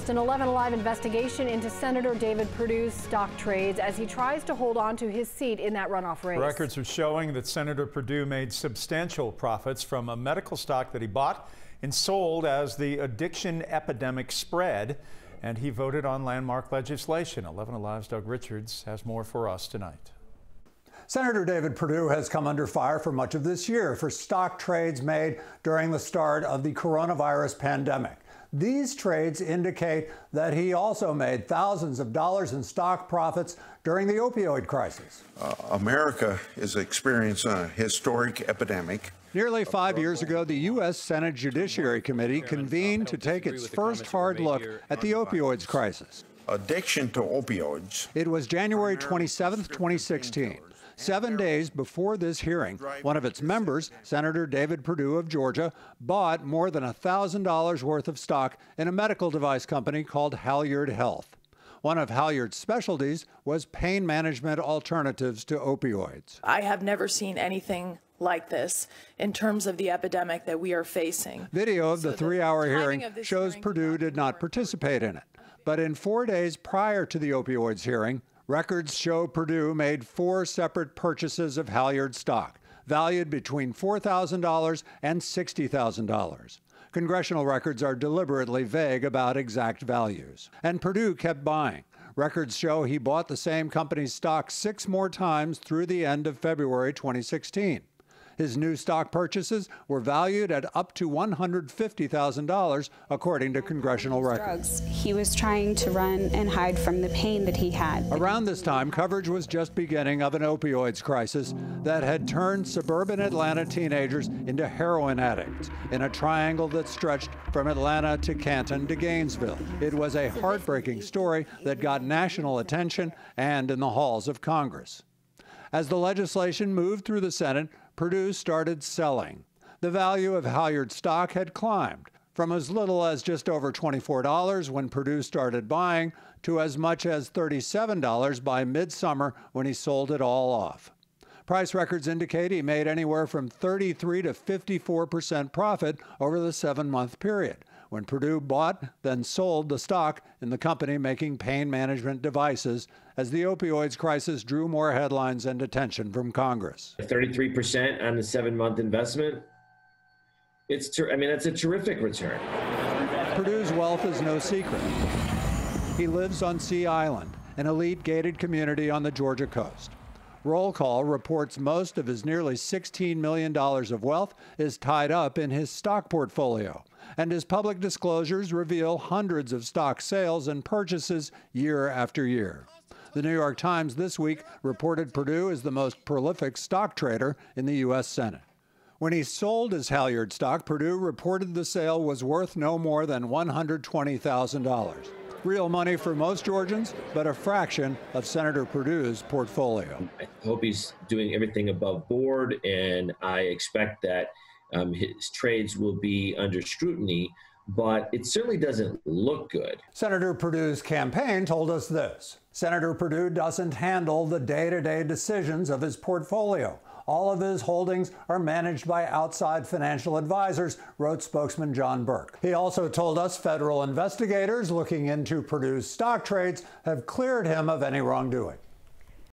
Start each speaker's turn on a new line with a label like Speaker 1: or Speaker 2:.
Speaker 1: first, an 11 Alive investigation into Senator David Perdue's stock trades as he tries to hold on to his seat in that runoff race.
Speaker 2: Records are showing that Senator Perdue made substantial profits from a medical stock that he bought and sold as the addiction epidemic spread, and he voted on landmark legislation. 11 Alive's Doug Richards has more for us tonight.
Speaker 3: Senator David Perdue has come under fire for much of this year for stock trades made during the start of the coronavirus pandemic. These trades indicate that he also made thousands of dollars in stock profits during the opioid crisis.
Speaker 4: America is experiencing a historic epidemic.
Speaker 3: Nearly 5 years ago, the U.S. Senate Judiciary Committee convened to take its first hard look at the opioids crisis.
Speaker 4: Addiction to opioids.
Speaker 3: It was January 27, 2016. 7 days before this hearing, one of its members, Senator David Perdue of Georgia, bought more than $1,000 worth of stock in a medical device company called Halyard Health. One of Halyard's specialties was pain management alternatives to opioids.
Speaker 5: I have never seen anything like this in terms of the epidemic that we are facing.
Speaker 3: Video of the 3-hour hearing shows Perdue did not participate in it. But in 4 days prior to the opioids hearing, records show Perdue made 4 separate purchases of Halyard stock, valued between $4,000 and $60,000. Congressional records are deliberately vague about exact values. And Perdue kept buying. Records show he bought the same company's stock 6 more times through the end of February 2016. His new stock purchases were valued at up to $150,000, according to congressional records.
Speaker 6: He was trying to run and hide from the pain that he had.
Speaker 3: Around this time, coverage was just beginning of an opioids crisis that had turned suburban Atlanta teenagers into heroin addicts in a triangle that stretched from Atlanta to Canton to Gainesville. It was a heartbreaking story that got national attention and in the halls of Congress. As the legislation moved through the Senate, Perdue started selling. The value of Halyard stock had climbed from as little as just over $24 when Perdue started buying to as much as $37 by midsummer when he sold it all off. Price records indicate he made anywhere from 33 to 54% profit over the 7-month period, when Perdue bought, then sold the stock in the company making pain management devices as the opioids crisis drew more headlines and attention from Congress.
Speaker 7: 33% on the 7-month investment. That's a terrific return.
Speaker 3: Perdue's wealth is no secret. He lives on Sea Island, an elite gated community on the Georgia coast. Roll Call reports most of his nearly $16 million of wealth is tied up in his stock portfolio, and his public disclosures reveal hundreds of stock sales and purchases year after year. The New York Times this week reported Perdue is the most prolific stock trader in the U.S. Senate. When he sold his Halyard stock, Perdue reported the sale was worth no more than $120,000. Real money for most Georgians, but a fraction of Senator Perdue's portfolio.
Speaker 7: I hope he's doing everything above board, and I expect that his trades will be under scrutiny, but it certainly doesn't look good.
Speaker 3: Senator Perdue's campaign told us this. Senator Perdue doesn't handle the day-to-day decisions of his portfolio. All of his holdings are managed by outside financial advisors, wrote spokesman John Burke. He also told us federal investigators looking into Perdue's stock trades have cleared him of any wrongdoing.